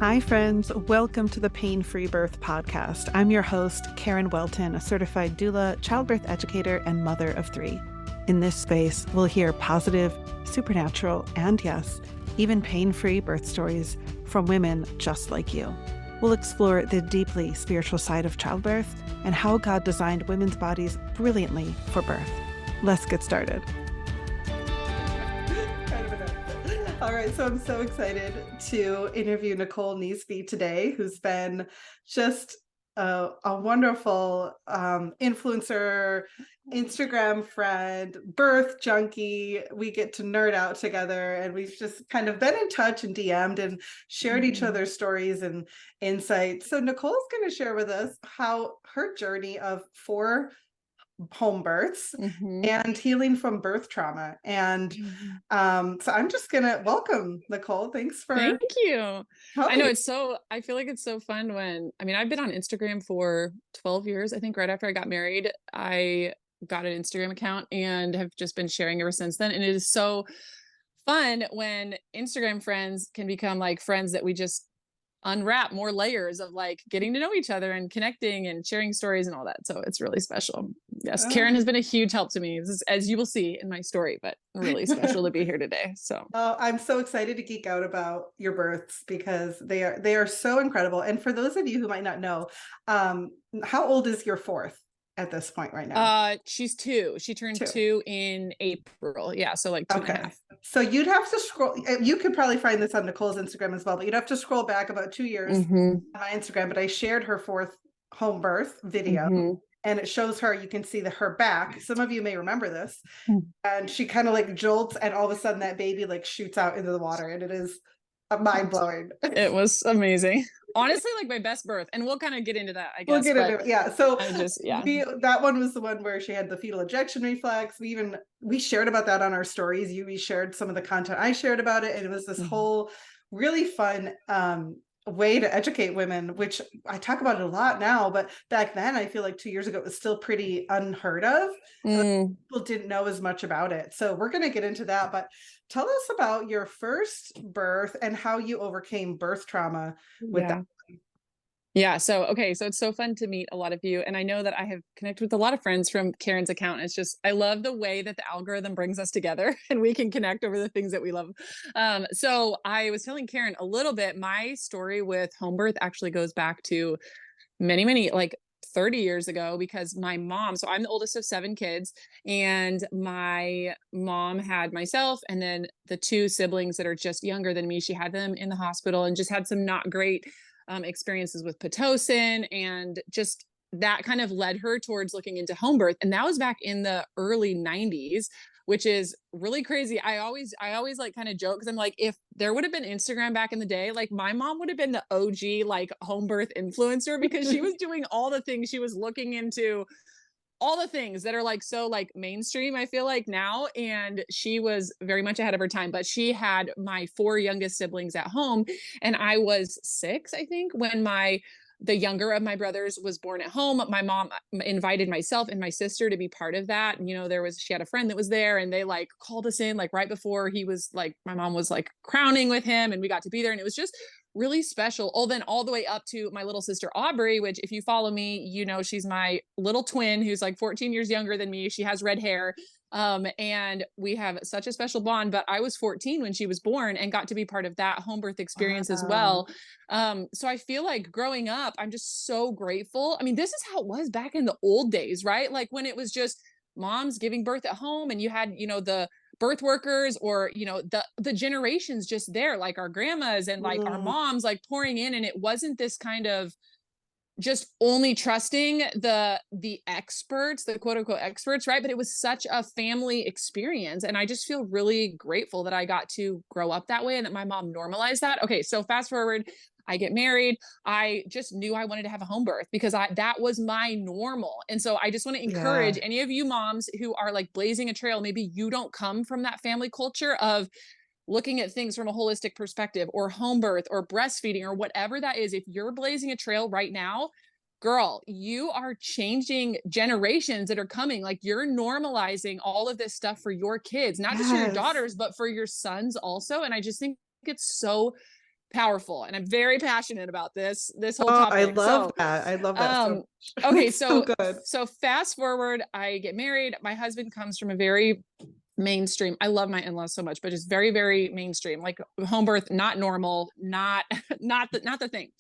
Hi, friends. Welcome to the Pain-Free Birth Podcast. I'm your host, Karen Welton, a certified doula, childbirth educator, and mother of three. In this space, we'll hear positive, supernatural, and yes, even pain-free birth stories from women just like you. We'll explore the deeply spiritual side of childbirth and how God designed women's bodies brilliantly for birth. Let's get started. All right, so I'm so excited to interview Nicole Neesby today, who's been just a wonderful influencer, Instagram friend, birth junkie. We get to nerd out together, and we've just kind of been in touch and DM'd and shared each other's stories and insights. So Nicole's going to share with us how her journey of 4 home births and healing from birth trauma. And so I'm just gonna welcome Nicole. Thanks for Thank you. I know coming. I feel like it's so fun I've been on Instagram for 12 years. I think right after I got married, I got an Instagram account and have just been sharing ever since then. And it is so fun when Instagram friends can become like friends that we just unwrap more layers of like getting to know each other and connecting and sharing stories and all that. So it's really special. Yes, Karen has been a huge help to me, as you will see in my story, but really special to be here today. So I'm so excited to geek out about your births because they are so incredible. And for those of you who might not know, how old is your fourth at this point right now? She's 2. She turned 2. 2 in April. Yeah, so like 2.5. So you'd have to scroll. You could probably find this on Nicole's Instagram as well, but you'd have to scroll back about 2 years on my Instagram. But I shared her 4th home birth video, and it shows her. You can see her back. Some of you may remember this, and she kind of like jolts, and all of a sudden that baby like shoots out into the water, and it is mind blowing. It was amazing. Honestly, like my best birth, and we'll kind of get into that, I guess. We'll get into it. Yeah. So yeah. That one was the one where she had the fetal ejection reflex. We shared about that on our stories. We shared some of the content I shared about it, and it was this whole really fun way to educate women, which I talk about it a lot now, but back then I feel like 2 years ago it was still pretty unheard of. People didn't know as much about it. So we're going to get into that, but tell us about your first birth and how you overcame birth trauma with that. Yeah. So it's so fun to meet a lot of you. And I know that I have connected with a lot of friends from Karen's account. It's just, I love the way that the algorithm brings us together and we can connect over the things that we love. So I was telling Karen a little bit, my story with home birth actually goes back to many, like 30 years ago, because my mom, so I'm the oldest of 7 kids, and my mom had myself and then the 2 siblings that are just younger than me. She had them in the hospital and just had some not great experiences with Pitocin, and just that kind of led her towards looking into home birth. And that was back in the early 90s, which is really crazy. I always like kind of joke, because I'm like, if there would have been Instagram back in the day, like my mom would have been the OG like home birth influencer, because she was doing all the things. She was looking into all the things that are like so like mainstream, I feel like now, and she was very much ahead of her time. But she had my 4 youngest siblings at home, and I was 6, I think, when the younger of my brothers was born at home. My mom invited myself and my sister to be part of that. And, she had a friend that was there, and they like called us in like right before he was like, my mom was like crowning with him, and we got to be there. And it was just really special. Oh, then all the way up to my little sister Aubrey, which if you follow me, she's my little twin who's like 14 years younger than me. She has red hair. And we have such a special bond. But I was 14 when she was born and got to be part of that home birth experience as well. So I feel like growing up, I'm just so grateful. I mean, this is how it was back in the old days, right? Like when it was just moms giving birth at home, and you had, the birth workers, or the generations just there, like our grandmas and like our moms like pouring in. And it wasn't this kind of just only trusting the experts, the quote unquote experts, right? But it was such a family experience, and I just feel really grateful that I got to grow up that way and that my mom normalized that. Okay, so fast forward, I get married. I just knew I wanted to have a home birth because that was my normal. And so I just want to encourage any of you moms who are like blazing a trail. Maybe you don't come from that family culture of looking at things from a holistic perspective, or home birth or breastfeeding or whatever that is. If you're blazing a trail right now, girl, you are changing generations that are coming. Like you're normalizing all of this stuff for your kids, not just for your daughters, but for your sons also. And I just think it's so powerful, and I'm very passionate about this whole Oh, I topic. love So, that. I love that so um, much. okay, It's so so good. so fast forward, I get married. My husband comes from a very mainstream. I love my in-laws so much, but just very, very mainstream, like home birth, not normal, not not the thing.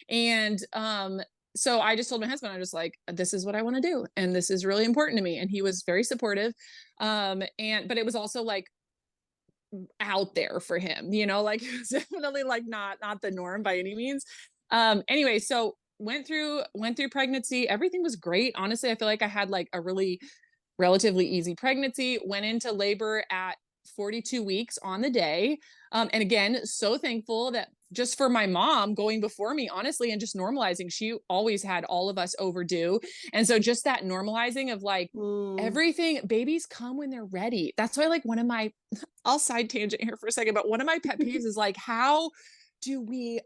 And so I just told my husband, I was like, this is what I want to do, and this is really important to me. And he was very supportive. And but it was also like out there for him, like it was definitely like not the norm by any means. Anyway, so went through pregnancy. Everything was great. Honestly, I feel like I had like a really relatively easy pregnancy, went into labor at 42 weeks on the day. And again, so thankful that just for my mom going before me, honestly, and just normalizing, she always had all of us overdue. And so just that normalizing of like, Mm, everything, babies come when they're ready. That's why, like, one of my, I'll side tangent here for a second, but one of my pet peeves is like, how do we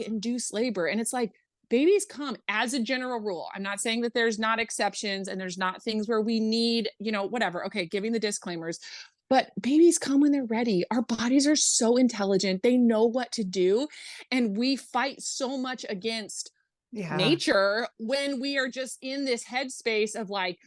induce labor? And it's like, babies come as a general rule. I'm not saying that there's not exceptions and there's not things where we need, whatever. Okay, giving the disclaimers. But babies come when they're ready. Our bodies are so intelligent. They know what to do. And we fight so much against yeah. nature when we are just in this headspace of like,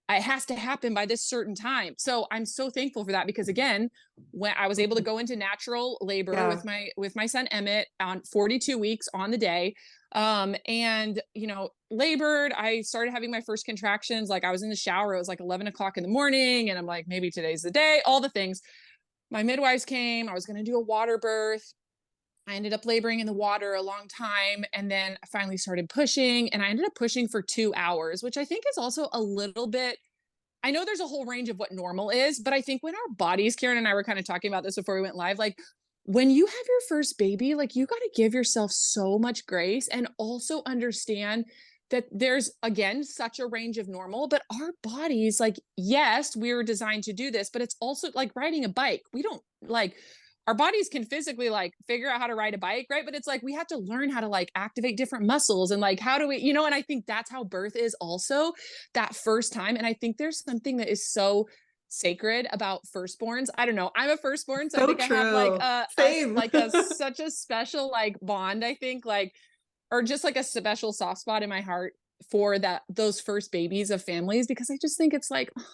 it has to happen by this certain time. So I'm so thankful for that, because again, when I was able to go into natural labor Yeah. with my son Emmett on 42 weeks on the day, and labored. I started having my first contractions. Like I was in the shower. It was like 11 o'clock in the morning, and I'm like, maybe today's the day. All the things. My midwives came. I was going to do a water birth. I ended up laboring in the water a long time, and then I finally started pushing, and I ended up pushing for 2 hours, which I think is also a little bit. I know there's a whole range of what normal is, but I think when our bodies, Karen and I were kind of talking about this before we went live, like when you have your first baby, like you got to give yourself so much grace and also understand that there's again such a range of normal, but our bodies, like, yes, we were designed to do this, but it's also like riding a bike. We don't like, our bodies can physically like figure out how to ride a bike, right? But it's like we have to learn how to like activate different muscles, and like how do we, and I think that's how birth is also, that first time. And I think there's something that is so sacred about firstborns. I don't know. I'm a firstborn, so I So think I have like true. a Same. like a such a special like bond, I think, like, or just like a special soft spot in my heart for that, those first babies of families, because I just think it's like, oh,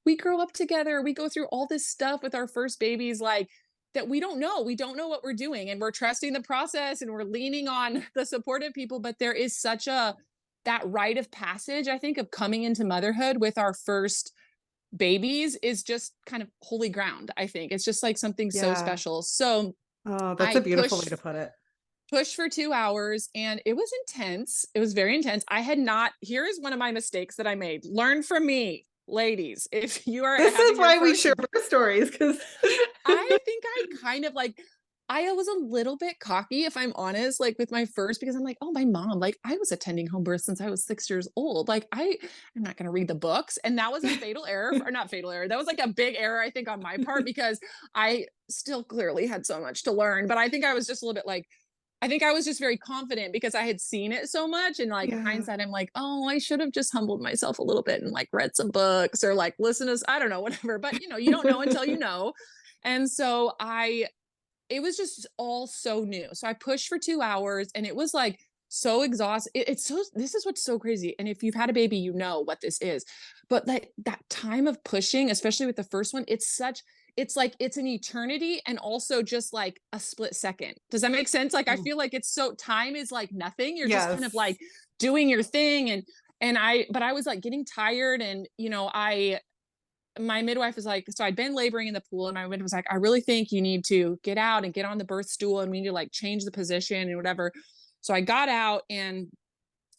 we grow up together, we go through all this stuff with our first babies, like that we don't know what we're doing, and we're trusting the process and we're leaning on the supportive people. But there is such a, that rite of passage, I think, of coming into motherhood with our first babies is just kind of holy ground. I think it's just like something so Yeah. special. So Oh, that's a I beautiful way to put it. pushed for 2 hours, and it was intense. It was very intense. I had not, here is one of my mistakes that I made. Learn from me, ladies. If you are This is having your why we first, share our stories, because I think I kind of like, I was a little bit cocky, if I'm honest, like with my first, because I'm like, oh, my mom, like I was attending home birth since I was 6 years old. Like I'm not going to read the books. And that was a fatal error, or not fatal error. That was like a big error, I think, on my part, because I still clearly had so much to learn. But I think I was just a little bit like, I think I was just very confident because I had seen it so much. And like Yeah. hindsight, I'm like, oh, I should have just humbled myself a little bit and like read some books or like listen to, I don't know, whatever. But you don't know until you know. And so it was just all so new. So I pushed for 2 hours, and it was like so exhausting. It's so, this is what's so crazy. And if you've had a baby, you know what this is. But like that time of pushing, especially with the first one, it's like it's an eternity, and also just like a split second. Does that make sense? Like I Mm. feel like it's so, time is like nothing. You're just kind of Yes. like doing your thing. But I was like getting tired, and I my midwife was like, so I'd been laboring in the pool, and my midwife was like, I really think you need to get out and get on the birth stool, and we need to like change the position and whatever. So I got out and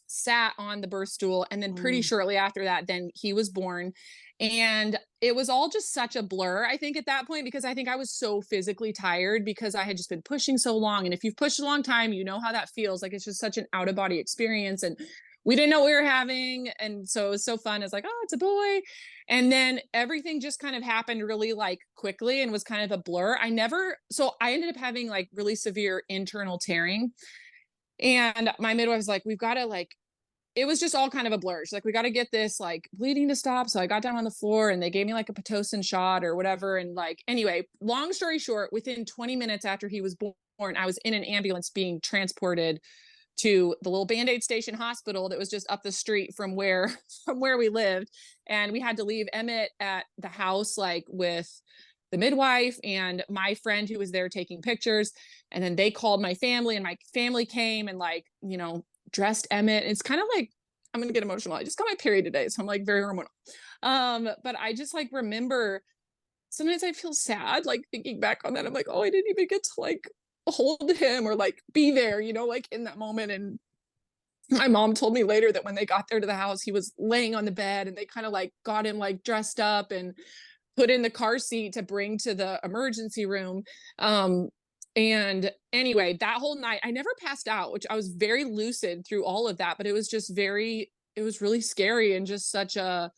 sat on the birth stool, and then pretty Mm. shortly after that, then he was born. And it was all just such a blur, I think, at that point, because I think I was so physically tired because I had just been pushing so long. And if you've pushed a long time, you know how that feels. Like it's just such an out of body experience. And we didn't know what we were having. And so it was so fun. It's like, oh, it's a boy. And then everything just kind of happened really like quickly and was kind of a blur. So I ended up having like really severe internal tearing. And my midwife was like, we've got to like, it was just all kind of a blur. She's like, we got to get this like bleeding to stop. So I got down on the floor, and they gave me like a Pitocin shot or whatever. And like, anyway, long story short, within 20 minutes after he was born, I was in an ambulance being transported to the little Band-Aid station hospital that was just up the street from where from where we lived. And we had to leave Emmett at the house, like with the midwife and my friend who was there taking pictures. And then they called my family, and my family came and, like, dressed Emmett. It's kind of like, I'm gonna get emotional. I just got my period today, so I'm like very hormonal. But I just like remember, sometimes I feel sad, like thinking back on that. I'm like, oh, I didn't even get to like hold him or like be there, like in that moment. And my mom told me later that when they got there to the house, he was laying on the bed, and they kind of like got him like dressed up and put in the car seat to bring to the emergency room. Um, and anyway, that whole night, I never passed out, which I was very lucid through all of that, but it was just it was really scary and just a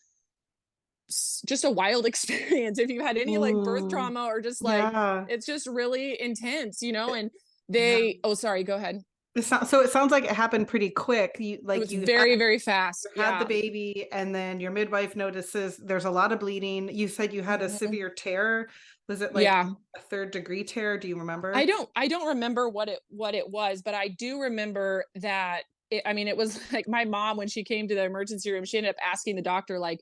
wild experience. If you've had any like birth Mm, trauma or just like, yeah. it's just really intense, It- and yeah. oh, sorry, go ahead. So it sounds like it happened pretty quick. It was very, very fast. had the Yeah. baby, and then your midwife notices there's a lot of bleeding. You said you had a Mhm. severe tear. Was it like Yeah. a third-degree tear? Do you I remember? don't I don't remember what it was, but I do remember that I mean, it was like my mom, when she came to the emergency room, she ended up asking the doctor, like,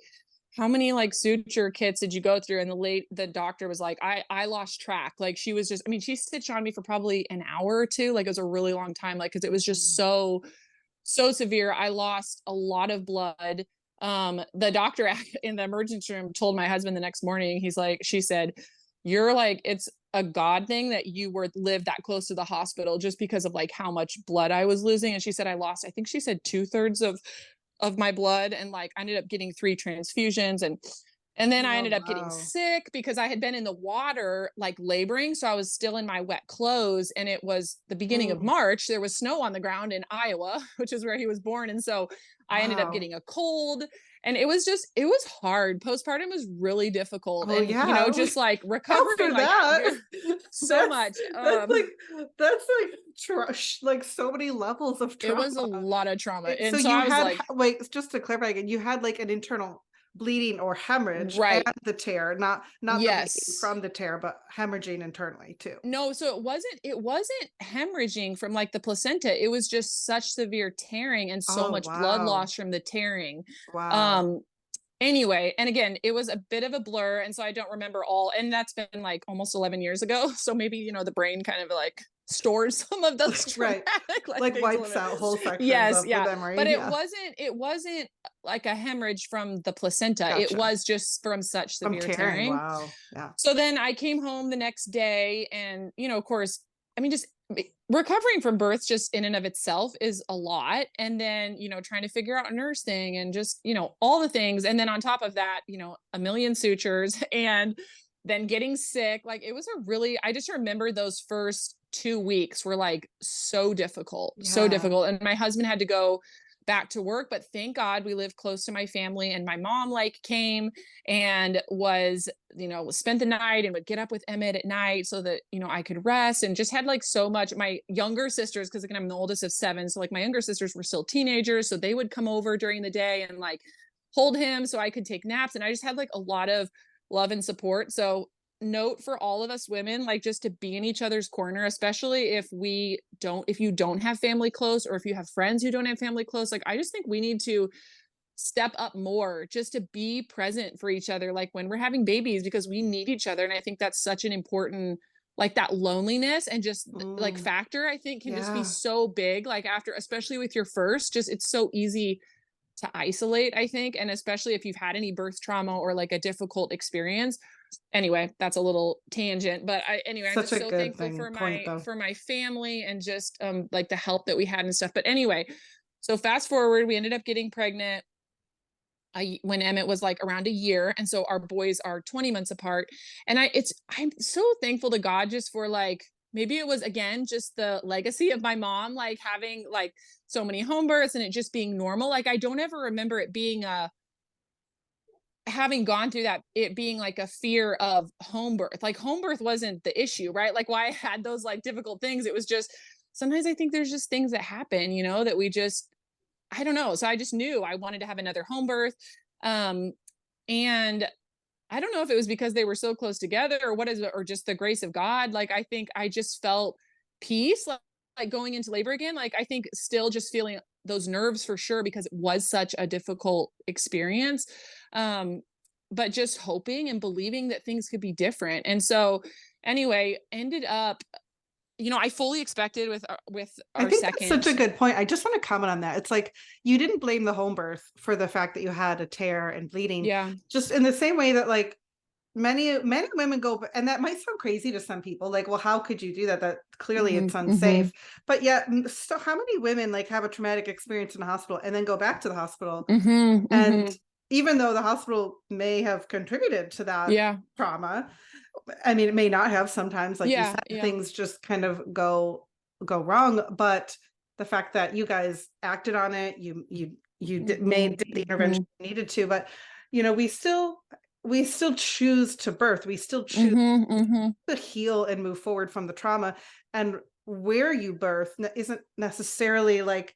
how many like suture kits did you go through? And the doctor was like, I lost track. Like, she was just, I mean, she stitched on me for probably an hour or two. Like, it was a really long time, like, because it was just Mm. so severe. I lost a lot of blood. The doctor in the emergency room told my husband the next morning, she said, you're like, it's a God thing that you were lived that close to the hospital, just because of like how much blood I was losing. And she said, I lost, I think she said 2/3 of my blood. And like, I ended up getting 3 transfusions, and then I Oh, ended up getting wow. sick because I had been in the water, like laboring. So I was still in my wet clothes, and it was the beginning of Mm, March. There was snow on the ground in Iowa, which is where he was born. And so I ended up wow. getting a cold, and it was hard. Postpartum was really difficult. Oh, And, yeah. just like recovering, After like that, so that's much. that's like that's like like so many levels of It was a trauma. lot of trauma. So And so you I was had, like, wait, just to clarify again, you had like an internal bleeding or hemorrhage and right. the tear, not the bleeding Yes. from the tear, but hemorrhaging internally too. No, so it wasn't hemorrhaging from like the placenta. It was just such severe tearing and so Oh, much blood wow. loss from the tearing. Wow. Um Anyway, and again, it was a bit of a blur, and so I don't remember all, and that's been like almost 11 years ago. So maybe, the brain kind of like stores some of those Right. traumatic like Like things a wipes little out whole bit. sections Yes, of the yeah. But memory. it Yeah. wasn't like a hemorrhage from the placenta. It Gotcha. was just from such From severe tearing. tearing. Wow. Yeah. So then I came home the next day, and, of course, I mean, just recovering from birth just in and of itself is a lot. And then, trying to figure out nursing and just, all the things. And then on top of that, a million sutures and then getting sick. Like, it was I just remember those first 2 weeks were like so difficult, so Yeah. difficult. And my husband had to go back to work, but thank God we lived close to my family, and my mom like came and was, spent the night and would get up with Emmett at night so that, I could rest, and just had like so much. My younger sisters, because again, I'm the oldest of seven. So like my younger sisters were still teenagers. So they would come over during the day and like hold him so I could take naps. And I just had like a lot of love and support. So note for all of us women, like, just to be in each other's corner, especially if you don't have family close, or if you have friends who don't have family close. Like, I just think we need to step up more just to be present for each other, like when we're having babies, because we need each other. And I think that's such an important, like, that loneliness and just like Mm, factor, I think, can just be yeah. so big, like after, especially with your first, just it's so easy to isolate, I think. And especially if you've had any birth trauma or like a difficult experience. Anyway, that's a little tangent, but I'm Such just a so good thankful thing point though. for my family, and just like the help that we had and stuff. But anyway, so fast forward, we ended up getting pregnant when Emmett was like around a year. And so our boys are 20 months apart. And I'm so thankful to God just for like, maybe it was again, just the legacy of my mom, like having like so many home births and it just being normal. Like, I don't ever remember it being having gone through that, it being like a fear of home birth. Like, home birth wasn't the issue, right? Like, why I had those like difficult things. It was just, sometimes I think there's just things that happen, that we just, I don't know. So I just knew I wanted to have another home birth. Um, and I don't know if it was because they were so close together or what is it, or just the grace of God. Like, I think I just felt peace, like going into labor again. Like I think still just feeling those nerves for sure because it was such a difficult experience. Um, but just hoping and believing that things could be different. And so anyway, ended up, I fully expected with I our think that's such second. a good point. I just want to comment on that. It's like you didn't blame the home birth for the fact that you had a tear and bleeding, Yeah. just in the same way that like many women go, and that might sound crazy to some people, like, well, how could you do that? That clearly Hmm. it's Hmm. unsafe. But yet, so how many women like have a traumatic experience in the hospital and then go back to the hospital? Hmm. And Hmm. even though the hospital may have contributed to that Yeah. trauma, I mean, it may not have. Sometimes, like you Yeah. said, Yeah. things just kind of go wrong. But the fact that you guys acted on it, Hmm. did the Hmm. intervention you needed to, but we still choose to birth. We still choose Hmm. Hmm. to heal and move forward from the trauma. And where you birth isn't necessarily like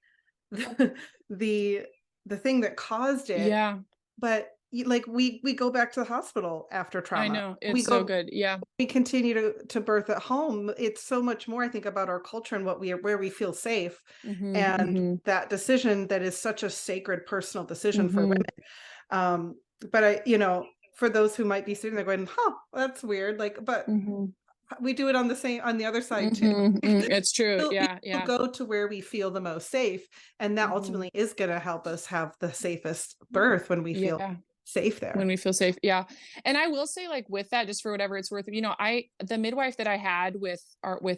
the the, the thing that caused it, Yeah. but like we go back to the hospital after I trauma. know. We It's so go good. Yeah. we continue to birth at home. It's so much more, I think, about our culture and where we feel safe, Hmm. and Hmm. that decision that is such a sacred personal decision for Hmm. women. But for those who might be sitting there going, huh, that's weird, like, but Hmm. we do it on the other side too. Hmm. It's true. We Yeah. still Yeah. go to where we feel the most safe, and that Hmm. ultimately is going to help us have the safest birth when we feel Yeah. safe When there. we feel safe. Yeah. And I will say, like, with that, just for whatever it's worth, the midwife that I had with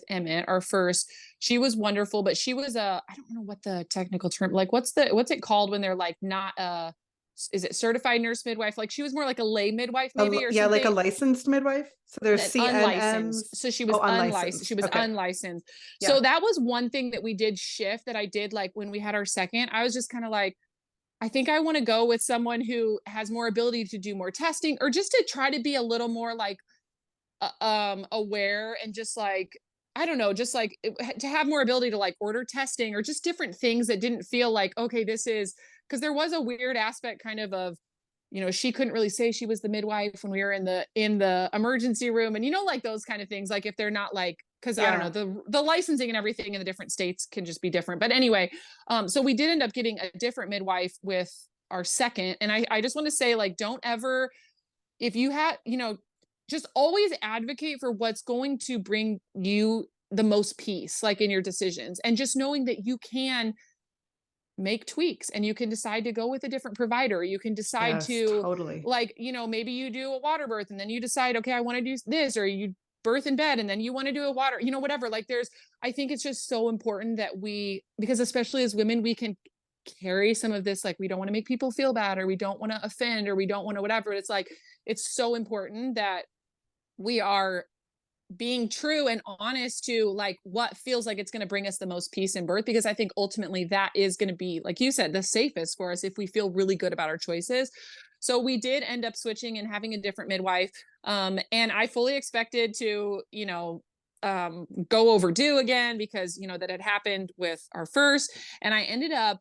Emmett, our first, she was wonderful, but she was I don't know what the technical term, like, what's it called when they're like not is it certified nurse midwife? Like she was more like a lay midwife maybe or Yeah, like a something. licensed midwife. So there's An unlicensed. CNMs. So she Oh, was unlicensed. She unlicensed. was Okay. unlicensed. So Yeah. that was one thing that we did shift that I did like when we had our second. I was just kind of like, I think I want to go with someone who has more ability to do more testing or just to try to be a little more like aware and just like I don't know, just like to have more ability to like order testing or just different things that didn't feel like okay, this is because there was a weird aspect kind of she couldn't really say she was the midwife when we were in the emergency room and like those kind of things like if they're not like because I don't know Yeah. the licensing and everything in the different states can just be different but anyway so we did end up getting a different midwife with our second and I just want to say like don't ever if you had just always advocate for what's going to bring you the most peace like in your decisions and just knowing that you can make tweaks and you can decide to go with a different provider. You can decide Yes, to totally. like, maybe you do a water birth and then you decide, okay, I want to do this, or you birth in bed and then you want to do a water, whatever. Like I think it's just so important that because especially as women, we can carry some of this, like we don't want to make people feel bad or we don't want to offend or we don't want to whatever. It's like, it's so important that we are being true and honest to like what feels like it's going to bring us the most peace in birth because I think ultimately that is going to be like you said the safest for us if we feel really good about our choices. So we did end up switching and having a different midwife and I fully expected to go overdue again because that had happened with our first and I ended up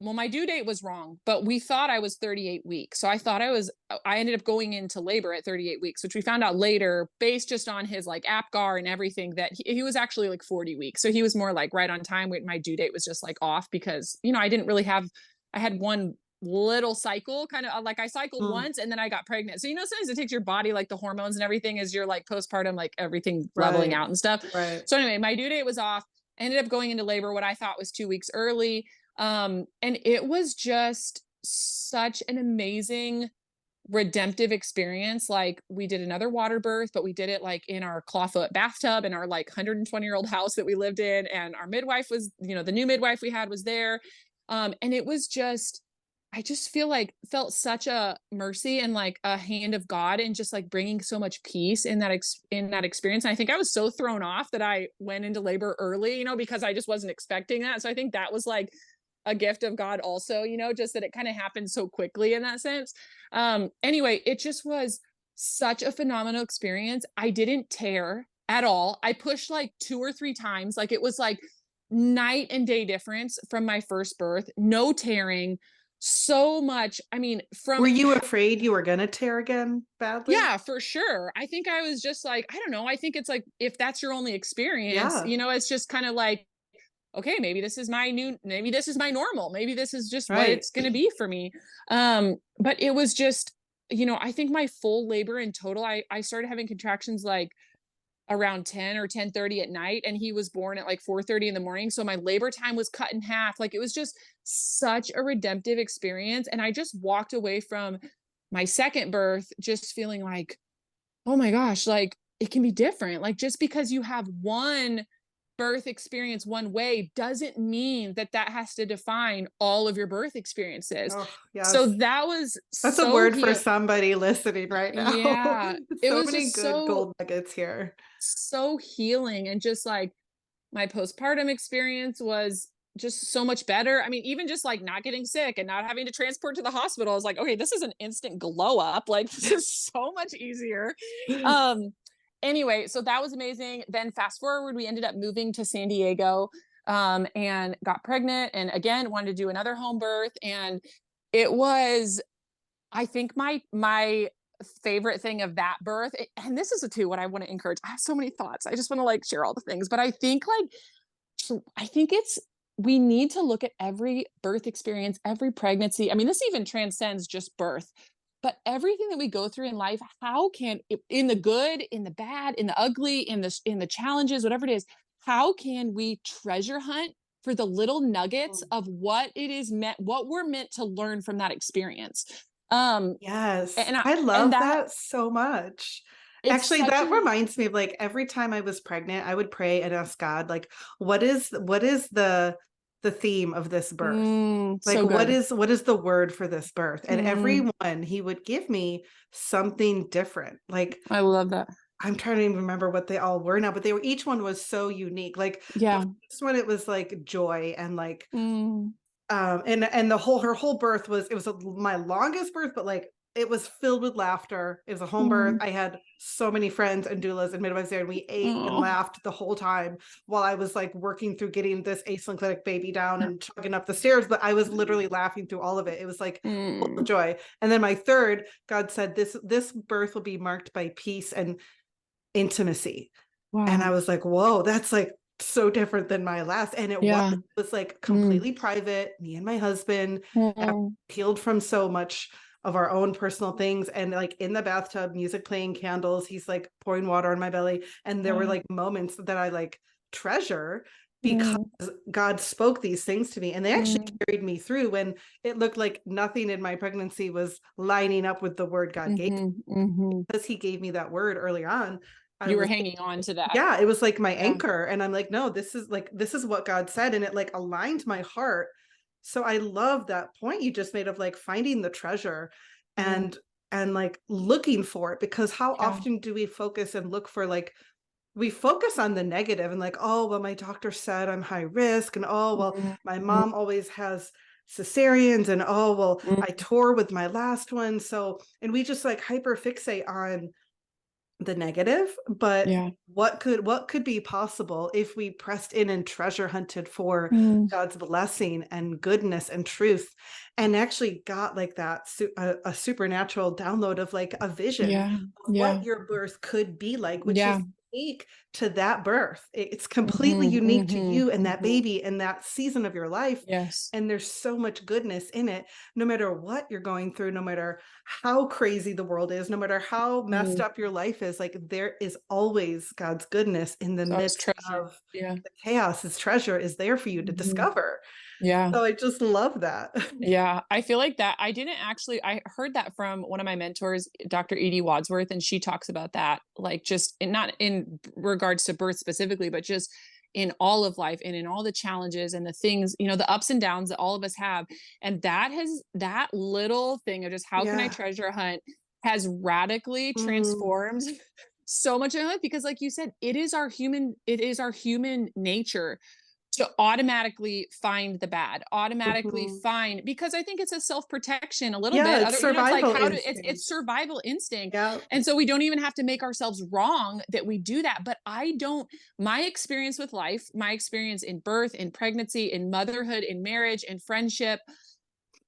well, my due date was wrong, but we thought I was 38 weeks. So I ended up going into labor at 38 weeks, which we found out later based just on his like APGAR and everything that he was actually like 40 weeks. So he was more like right on time. My due date was just like off because, I didn't really I had one little cycle kind of like I cycled Mm, once and then I got pregnant. So, sometimes it takes your body like the hormones and everything as you're like postpartum, like everything leveling right. out and stuff. Right. So anyway, my due date was off. I ended up going into labor what I thought was 2 weeks early and it was just such an amazing redemptive experience. Like we did another water birth, but we did it like in our clawfoot bathtub in our like 120-year-old house that we lived in. And our midwife was, the new midwife we had was there. And it was just, I just felt such a mercy and like a hand of God and just like bringing so much peace in that experience. And I think I was so thrown off that I went into labor early, because I just wasn't expecting that. So I think that was like a gift of God also, just that it kind of happened so quickly in that sense. Anyway, it just was such a phenomenal experience. I didn't tear at all. I pushed like 2 or 3 times. Like it was like night and day difference from my first birth, no tearing. so much. I mean, Were from you afraid you were gonna tear again badly? yeah, for sure. I think I was just like, I don't know. I think it's like if that's your only experience, Yeah, you know, it's just kind of like, okay, maybe this is my new, maybe this is my normal, maybe this is just what right. it's going to be for me. But it was just, you know, I think my full labor in total, I started having contractions like around 10 or 10:30 at night, and he was born at like 4:30 in the morning, so my labor time was cut in half. Like it was just such a redemptive experience, and I just walked away from my second birth just feeling like, oh my gosh, like it can be different. Like just because you have one birth experience one way doesn't mean that that has to define all of your birth experiences. Oh, So yes. that was That's a so word for heal. somebody listening right now. Yeah, it So was many just good so gold nuggets here. so healing, and just like my postpartum experience was just so much better. I mean, even just like not getting sick and not having to transport to the hospital, I was like, okay, this is an instant glow up. Like this is so much easier. Um, anyway, so that was amazing. Then fast forward, we ended up moving to San Diego, and got pregnant, and again wanted to do another home birth. And it was, I think my favorite thing of that birth, and this is a too what I want to encourage. I have so many thoughts. I just want to like share all the things, but I think like I think it's we need to look at every birth experience, every pregnancy. I mean, this even transcends just birth, but everything that we go through in life, how can in the good, in the bad, in the ugly, in the challenges, whatever it is, how can we treasure hunt for the little nuggets Mm. of what it is meant, what we're meant to learn from that experience? Yes, And I, I and love that that so much. it's Actually, such that a reminds me of like every time I was pregnant, I would pray and ask God, like, what is the theme of this birth? Like, so good. what is the word for this birth? And Mm, every one he would give me something different. Like I love that. I'm trying to even remember what they all were now, but they were each one was so unique. Like the Yeah. first one, it was like joy and like Mm, and the whole her whole birth was it was my longest birth, but like it was filled with laughter. It was a home birth. mm. I had so many friends and doulas and midwives there, and we ate and Oh. laughed the whole time while I was like working through getting this asynclitic baby down and chugging up the stairs. But I was literally laughing through all of it. It was like full of Mm. joy. And then my third, God said, this birth will be marked by peace and intimacy. And I Wow. was like, whoa, that's like so different than my last. And Yeah. it was like Mm. completely private. Me and my husband have Oh. healed from so much of our own personal things. And like in the bathtub, music playing, candles, he's like pouring water on my belly. And there were Wow. like moments that I like treasure because Mm. God spoke these things to me. And they actually Mm. carried me through when it looked like nothing in my pregnancy was lining up with the word God gave. Mhm. Mhm. Because he gave me that word early on, I You were was hanging on to that. yeah, it was like my Yeah. anchor. And I'm like, no, this is what God said. And it like aligned my heart. So I love that point you just made of like finding the treasure Mm. and like looking for it, because how Yeah. often do we focus and look for like we focus on the negative and like, oh, well, my doctor said I'm high risk, and oh, well, Mm. my Mhm. mom always has cesareans, and oh, well, Mm. I tore with my last one. So, and we just like hyper fixate on the negative, but Yeah. what could be possible if we pressed in and treasure hunted for Mm. God's blessing and goodness and truth, and actually got like that a supernatural download of like a vision Yeah. of what Yeah. your birth could be like, which Yeah. is unique to that birth. It's completely Mhm. unique to Mhm. you and that Mhm. baby and that season of your life. Yes. And there's so much goodness in it, no matter what you're going through, no matter how crazy the world is, no matter how messed Mm. up your life is, like there is always God's goodness in the So I was midst treasure. of Yeah. the chaos. His treasure is there for you to Mhm. discover. Yeah. So I just love that. Yeah, I feel like that I didn't actually I heard that from one of my mentors, Dr. Edie Wadsworth, and she talks about that, like just not in regards to birth specifically, but just in all of life and in all the challenges and the things, you know, the ups and downs that all of us have. And that little thing of just how can I Yeah. treasure hunt has radically Mm, transformed so much of my life, because like you said, it is our human nature to automatically find the bad, automatically mhm. find, because I think it's a self-protection a little Yeah, bit. it's Other, you know, it's like survival how to it's instinct. survival instinct. Yeah. And so we don't even have to make ourselves wrong that we do that. But I don't, my experience with life, my experience in birth, in pregnancy, in motherhood, in marriage, in friendship,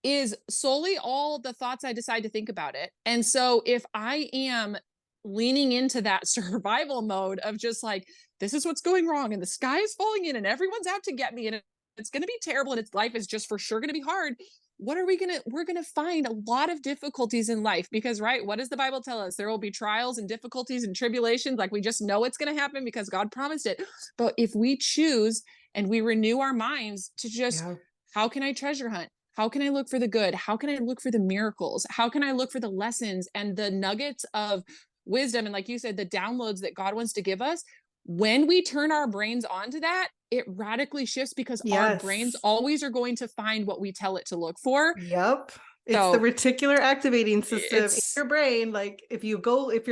is solely all the thoughts I decide to think about it. And so if I am leaning into that survival mode of just like, this is what's going wrong and the sky is falling in and everyone's out to get me and it's going to be terrible and its life is just for sure going to be hard. What are we going to, we're going to find a lot of difficulties in life because, right, what does the Bible tell us? There will be trials and difficulties and tribulations. Like we just know it's going to happen because God promised it. But if we choose and we renew our minds to just, Yeah. how can I treasure hunt? How can I look for the good? How can I look for the miracles? How can I look for the lessons and the nuggets of wisdom? And like you said, the downloads that God wants to give us. When we turn our brains onto that, it radically shifts because our brains Yes. always are going to find what we tell it to look for. Yep. It's the So reticular activating system in it's, your brain. Like if you're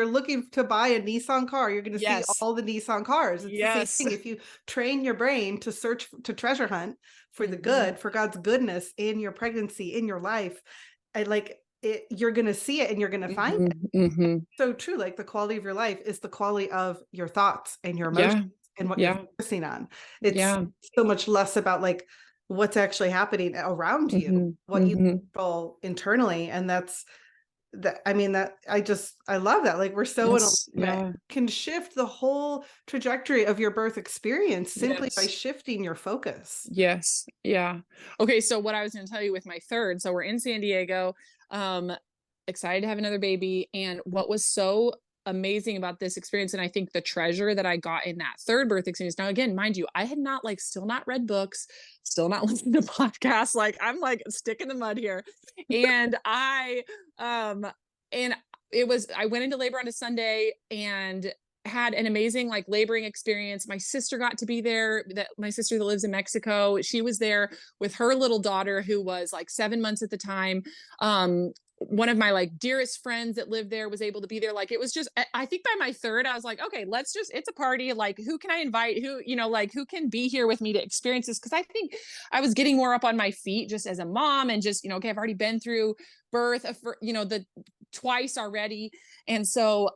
looking to buy a Nissan car, you're going to see yes, all the Nissan cars. It's the same yes. thing. If you train your brain to search, to treasure hunt for the Mhm, good, for God's goodness in your pregnancy, in your life, I like it, you're going to see it and you're going to find mhm, it. mhm. So true. Like the quality of your life is the quality of your thoughts and your emotions Yeah, and what you're yeah, focusing on. It's yeah. so much less about like what's actually happening around you, Mhm, what you mhm. control internally. And that's that. I mean, that I love that. Like we're so in That's, alignment, yeah, can shift the whole trajectory of your birth experience simply by yes. shifting your focus. Yes. Yeah. Okay. So what I was going to tell you with my third, so we're in San Diego, um, excited to have another baby. And what was so amazing about this experience, and I think the treasure that I got in that third birth experience. Now, again, mind you, I had not like still not read books, still not listened to podcasts. Like I'm like stick in the mud here. And um, and it was, I went into labor on a Sunday and had an amazing like laboring experience. My sister got to be there. That my sister that lives in Mexico, she was there with her little daughter who was like 7 months at the time. One of my like dearest friends that lived there was able to be there. Like it was just, I think by my third, I was like, okay, let's just, it's a party. Like who can I invite? Who, like who can be here with me to experience this? Cause I think I was getting more up on my feet just as a mom and just, okay, I've already been through birth, the twice already. And so,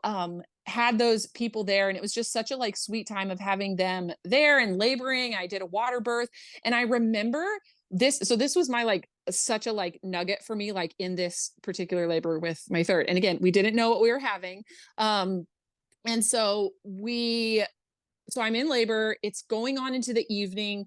had those people there and it was just such a like sweet time of having them there and laboring. I did a water birth and I remember this, so this was my like such a like nugget for me like in this particular labor with my third. And again, we didn't know what we were having. And so I'm in labor, it's going on into the evening.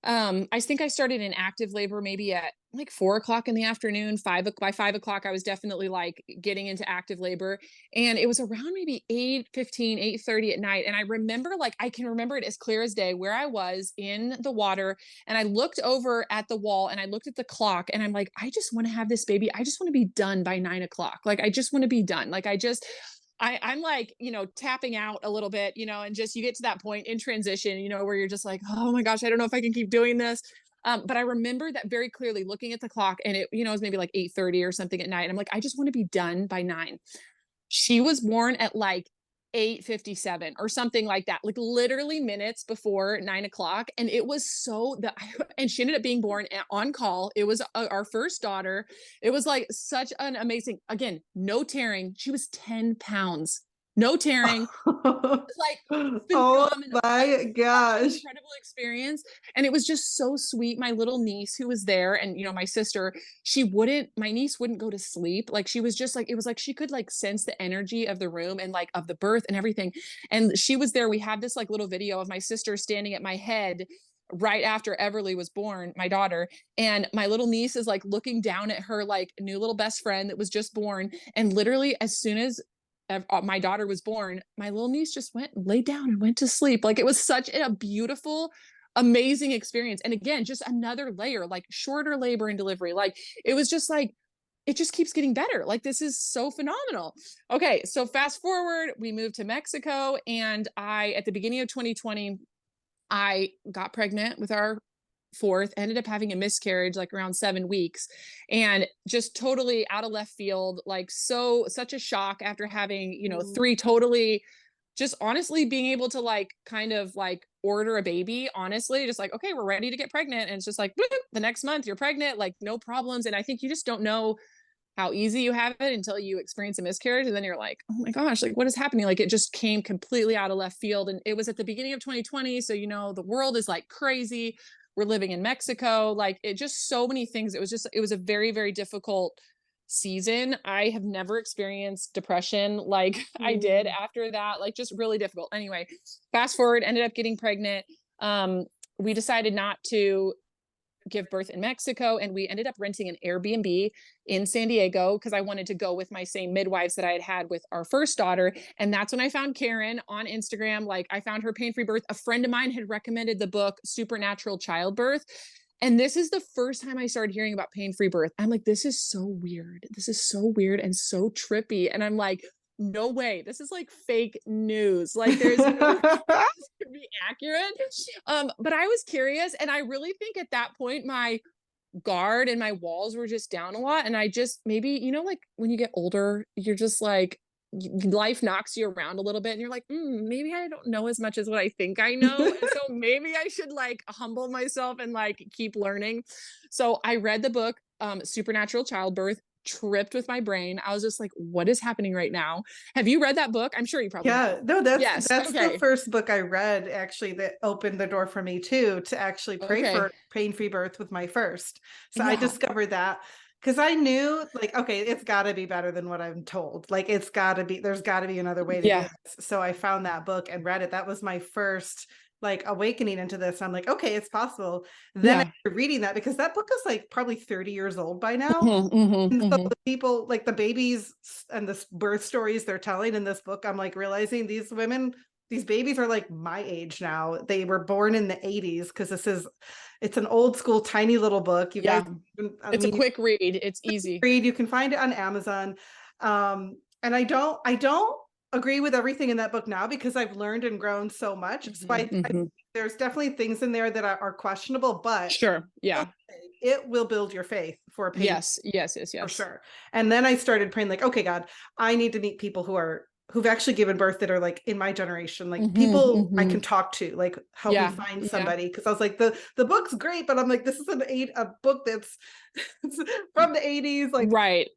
I think I started in active labor maybe at like 4 o'clock in the afternoon. By 5 o'clock, I was definitely like getting into active labor. And it was around maybe 8:15, 8:30 at night. And I remember like I can remember it as clear as day where I was in the water. And I looked over at the wall and I looked at the clock and I'm like, I just want to have this baby. I just want to be done by 9 o'clock. Like I just want to be done. Like I'm like, tapping out a little bit, and just you get to that point in transition, where you're just like, oh my gosh, I don't know if I can keep doing this. But I remember that very clearly looking at the clock and it was maybe like 8:30 or something at night. And I'm like, I just want to be done by 9. She was born at like 8:57 or something like that, like literally minutes before 9 o'clock. And it was so that, and she ended up being born on call. It was our first daughter. It was like such an amazing, again, no tearing. She was 10 pounds, no tearing, like Oh phenomenal, like my such an gosh. incredible experience. And it was just so sweet. My little niece who was there and my sister, my niece wouldn't go to sleep. Like she was just like, it was like she could like sense the energy of the room and like of the birth and everything. And she was there. We had this like little video of my sister standing at my head right after Everly was born, my daughter, and my little niece is like looking down at her like new little best friend that was just born. And literally as soon as my daughter was born, my little niece just went and laid down and went to sleep. Like it was such a beautiful, amazing experience. And again, just another layer, like shorter labor and delivery. Like it was just like, it just keeps getting better. Like this is so phenomenal. Okay, so fast forward, we moved to Mexico, and at the beginning of 2020, I got pregnant with our fourth, ended up having a miscarriage like around 7 weeks, and just totally out of left field, like such a shock after having, Mm. three totally, just honestly being able to like kind of like order a baby, honestly, just like, okay, we're ready to get pregnant. And it's just like, bloop, the next month you're pregnant, like no problems. And I think you just don't know how easy you have it until you experience a miscarriage. And then you're like, oh my gosh, like what is happening? Like it just came completely out of left field. And it was at the beginning of 2020. So, the world is like crazy. we're living in Mexico. Like it just so many things. It was a very, very difficult season. I have never experienced depression like I did Mm. after that, like just really difficult. Anyway, fast forward, ended up getting pregnant. Um, we decided not to give birth in Mexico, and we ended up renting an Airbnb in San Diego because I wanted to go with my same midwives that I had had with our first daughter. And that's when I found Karen on Instagram. Like I found her pain free birth. A friend of mine had recommended the book Supernatural Childbirth. And this is the first time I started hearing about pain free birth. I'm like, this is so weird. This is so weird and so trippy. And I'm like, no way. This is like fake news. Like there's no way this could be accurate. But I was curious, and I really think at that point my guard and my walls were just down a lot. And I just maybe, like when you get older, you're just like life knocks you around a little bit and you're like, maybe I don't know as much as what I think I know. And so maybe I should like humble myself and like keep learning. So I read the book, Supernatural Childbirth, tripped with my brain. I was just like, what is happening right now? Have you read that book? I'm sure you probably Yeah, have. no, Yes. that's the Okay. first book I read actually that opened the door for me too to actually pray Okay. for pain-free birth with my first. So I Yeah. discovered that because I knew like, okay, it's got to be better than what I'm told. Like it's got to be, there's got to be another way to do Yeah. this. So I found that book and read it. That was my first like awakening into this. I'm like, okay, it's possible. Then I Yeah. started reading that because that book is like probably 30 years old by now. Mhm, mhm, And so mhm. the people, like the babies and the birth stories they're telling in this book, I'm like realizing these women, these babies are like my age now. They were born in the 80s because it's an old school, tiny little book. You guys, Yeah. I It's a mean, quick read. It's easy. read, you can find it on Amazon. And I don't agree with everything in that book now because I've learned and grown so much. So Mhm, mhm. there's definitely things in there that are questionable, but Sure. Yeah. it will build your faith for a pain Yes. Yes. Yes. for Yes. sure. And then I started praying like, okay, God, I need to meet people who've actually given birth that are like in my generation, like Mhm, people I can mhm. talk to, like help me Yeah. find Yeah. somebody. Cause I was like, the book's great, but I'm like, this is a book that's from the 80s. Like Right.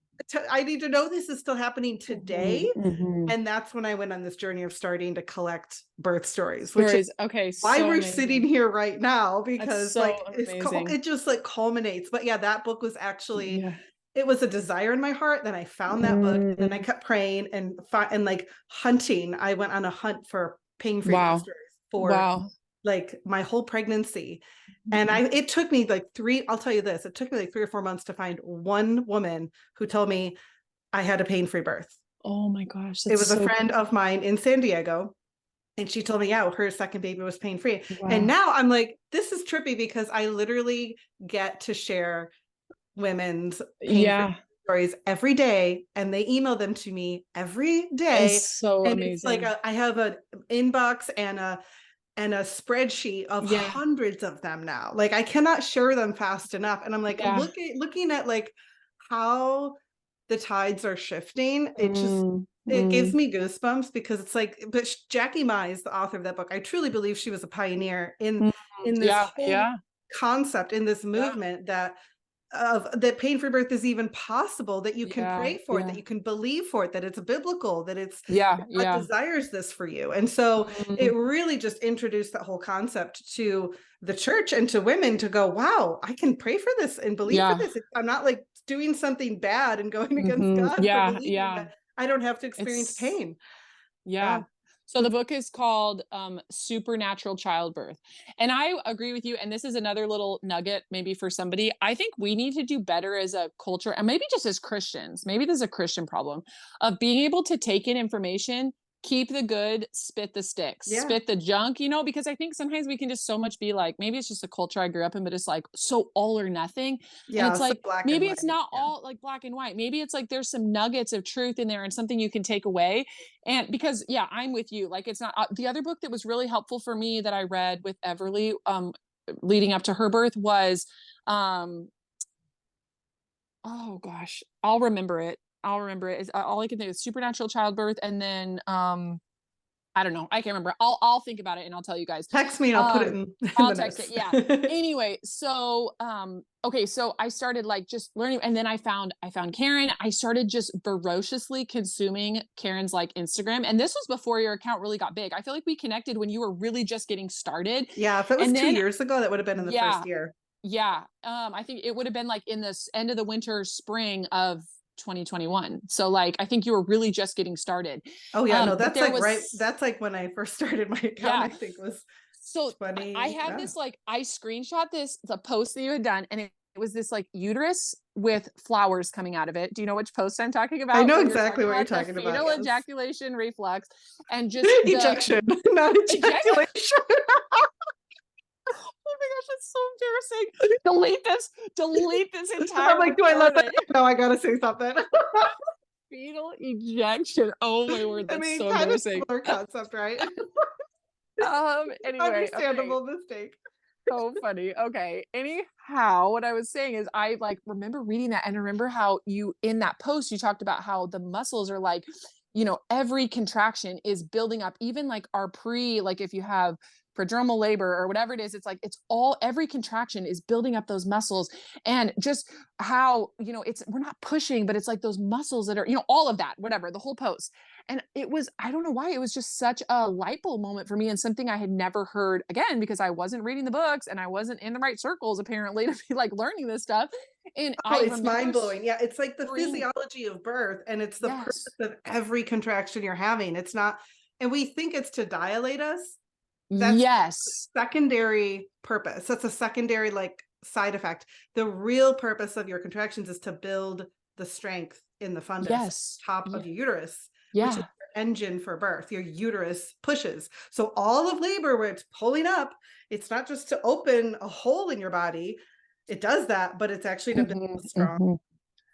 I need to know this is still happening today. Mhm, mhm. And that's when I went on this journey of starting to collect birth stories, which is Stories. Okay. why So we're sitting amazing. here right now, That's because so like amazing. it just like culminates. But yeah, that book was actually, Yeah. it was a desire in my heart. Then I found that book, and then I Mm, kept praying and like hunting. I went on a hunt for pain-free birth wow. stories for Wow. like my whole pregnancy. And Mhm. it took me like I'll tell you this, it took me like 3 or 4 months to find one woman who told me I had a pain-free birth. Oh my gosh. It That's was a so friend of mine in San Diego, and she told me, yeah, her second baby was pain-free. And wow. now I'm like, this is trippy because I literally get to share women's pain-free Yeah. stories every day, and they email them to me every It's day. so And it's like amazing. I have an inbox and a spreadsheet of Yeah. hundreds of them now. Like I cannot share them fast enough. And I'm like, Yeah. looking at like how the tides are shifting. Mm, It gives mm, me goosebumps because it's like, but Jackie Mai is the author of that book. I truly believe she was a pioneer mm. in this Yeah. whole Yeah. concept, in this Yeah. movement that pain-free birth is even possible, that you can Yeah. pray for it, that Yeah. you can believe for it, that it's biblical, that Yeah. God Yeah. desires this for you. And so it Mm, really just introduced that whole concept to the church and to women to go, wow, I can pray for this and believe for yeah. this. I'm not like doing something bad and going against Mhm. God for Yeah. believing Yeah. that I don't have to experience It's pain. Yeah. yeah. So the book is called Supernatural Childbirth. And I agree with you. And this is another little nugget, maybe for somebody. I think we need to do better as a culture, and maybe just as Christians. Maybe this is a Christian problem of being able to take in information, keep the good, spit the sticks, Yeah. spit the junk, because I think sometimes we can just so much be like, maybe it's just a culture I grew up in, but it's like so all or nothing. And Yeah. it's So like, black and maybe white. it's not Yeah. all like black and white. Maybe it's like there's some nuggets of truth in there and something you can take away. And because yeah, I'm with you, like it's not the other book that was really helpful for me that I read with Everly leading up to her birth was um oh gosh, I'll remember it. I'll remember it. All I can think is Supernatural Childbirth, and then I don't know. I can't remember. I'll think about it and I'll tell you guys. Text me and I'll put it Um, in I'll the text it. notes. Yeah. Anyway, so okay, so I started like just learning, and then I found Karen. I started just ferociously consuming Karen's like Instagram. And this was before your account really got big. I feel like we connected when you were really just getting started. Yeah, if it was And two then years ago, that would have been in the yeah, first year. yeah. I think it would have been like in this end of the winter, spring of 2021. So like I think you were really just getting started. Oh yeah, no, But that's there like right. was That's like when I first started my account, yeah. I think was So I 20. have Yeah. this like I screenshot this the post that you had done, and it was this like uterus with flowers coming out of it. Do you know which post I'm talking I about? know Where you're exactly talking what you're about the talking about. fetal Yes. ejaculation reflux and just the Ejection, not eject. ejaculation. Oh my gosh, that's so embarrassing. Delete this. Delete this I'm entire like, do I let that? recording. No, I gotta say something. Fetal ejection. Oh my word, I that's mean, so kind of embarrassing. similar concept, right? Anyway, okay. Understandable mistake. So funny. Okay. Anyhow, what I was saying is I like remember reading that and remember how you in that post you talked about how the muscles are like, every contraction is building up, even like our like if you have prodromal labor or whatever it is, it's like it's all every contraction is building up those muscles and just how, it's we're not pushing, but it's like those muscles that are, all of that, whatever, the whole post. And it was, I don't know why, it was just such a light bulb moment for me and something I had never heard again because I wasn't reading the books and I wasn't in the right circles apparently to be like learning this stuff. And Oh, I it's remember mind blowing. Yeah, it's like the scream, physiology of birth, and it's the purpose yes, of every contraction you're having. It's not, and we think it's to dilate us. That's yes, secondary purpose. That's a secondary like side effect. The real purpose of your contractions is to build the strength in the fundus, yes, top of yeah, your uterus, which is yeah, your engine for birth. Your uterus pushes. So all of labor where it's pulling up, it's not just to open a hole in your body. It does that, but it's actually to build hmm a strong hmm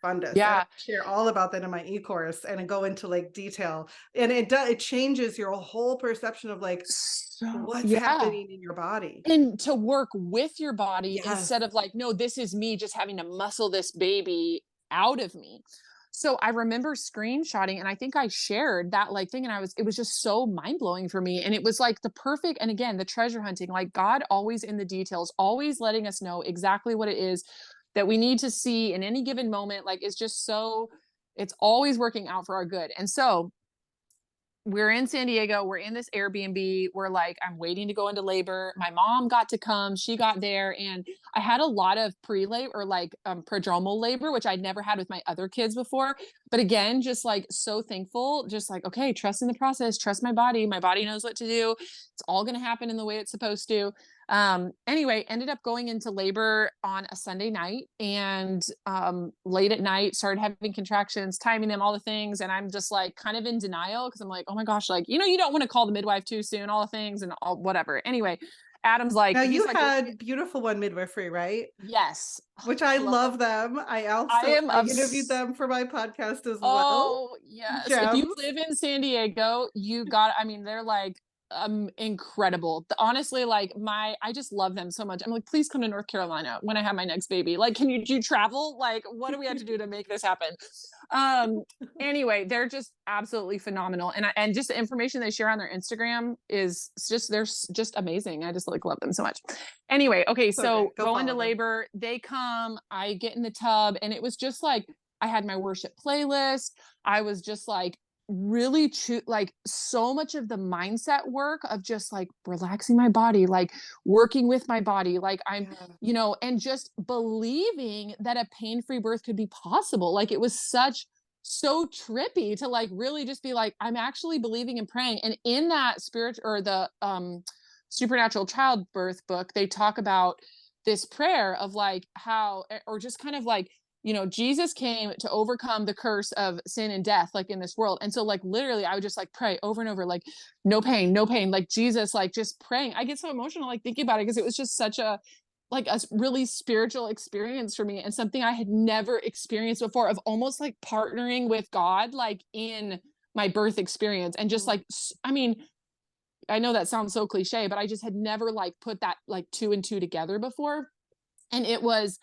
fundus. And I yeah. share all about that in my e-course and I go into like detail. And it changes your whole perception of like So, what's yeah. happening in your body. And to work with your body Yes. instead of like, no, this is me just having to muscle this baby out of me. So I remember screenshotting and I think I shared that like thing and it was just so mind blowing for me. And it was like the perfect, and again, the treasure hunting, like God always in the details, always letting us know exactly what it is that we need to see in any given moment. Like it's just so, it's always working out for our good. And so we're in San Diego. We're in this Airbnb. We're like, I'm waiting to go into labor. My mom got to come. She got there. And I had a lot of pre-labor or like prodromal labor, which I'd never had with my other kids before. But again, just like so thankful, just like, okay, trust in the process, trust my body. My body knows what to do. It's all going to happen in the way it's supposed to. Anyway, ended up going into labor on a Sunday night and late at night started having contractions, timing them, all the things. And I'm just like kind of in denial because I'm like, oh my gosh, like, you don't want to call the midwife too soon, all the things and all whatever. Anyway, Adam's like, Now he's you like, let's get, had Beautiful One Midwifery, right? yes, Which I I love them. love them. I am I interviewed obs- them for my podcast as well. Oh, yes. If you Gems. live in San Diego, you got, I mean, they're like incredible. Honestly, like I just love them so much. I'm like, please come to North Carolina when I have my next baby. Like, can you do you travel? Like, what do we have to do to make this happen? Um, anyway, they're just absolutely phenomenal. And just the information they share on their Instagram is just just amazing. I just like love them so much. Anyway, okay, So so great. Go go into follow them. labor, they come, I get in the tub, and it was just like I had my worship playlist. I was just like really like so much of the mindset work of just like relaxing my body, like working with my body, like I'm, Yeah. and just believing that a pain-free birth could be possible. Like it was so trippy to like really just be like, I'm actually believing and praying. And in that spirit or the supernatural childbirth book, they talk about this prayer of like how, or just kind of like, Jesus came to overcome the curse of sin and death, like in this world. And so, like, literally, I would just like pray over and over, like, no pain, no pain, like Jesus, like just praying. I get so emotional, like thinking about it, because it was just such a, like, a really spiritual experience for me and something I had never experienced before of almost like partnering with God, like in my birth experience. And just like, I mean, I know that sounds so cliche, but I just had never like put that like two and two together before. And it was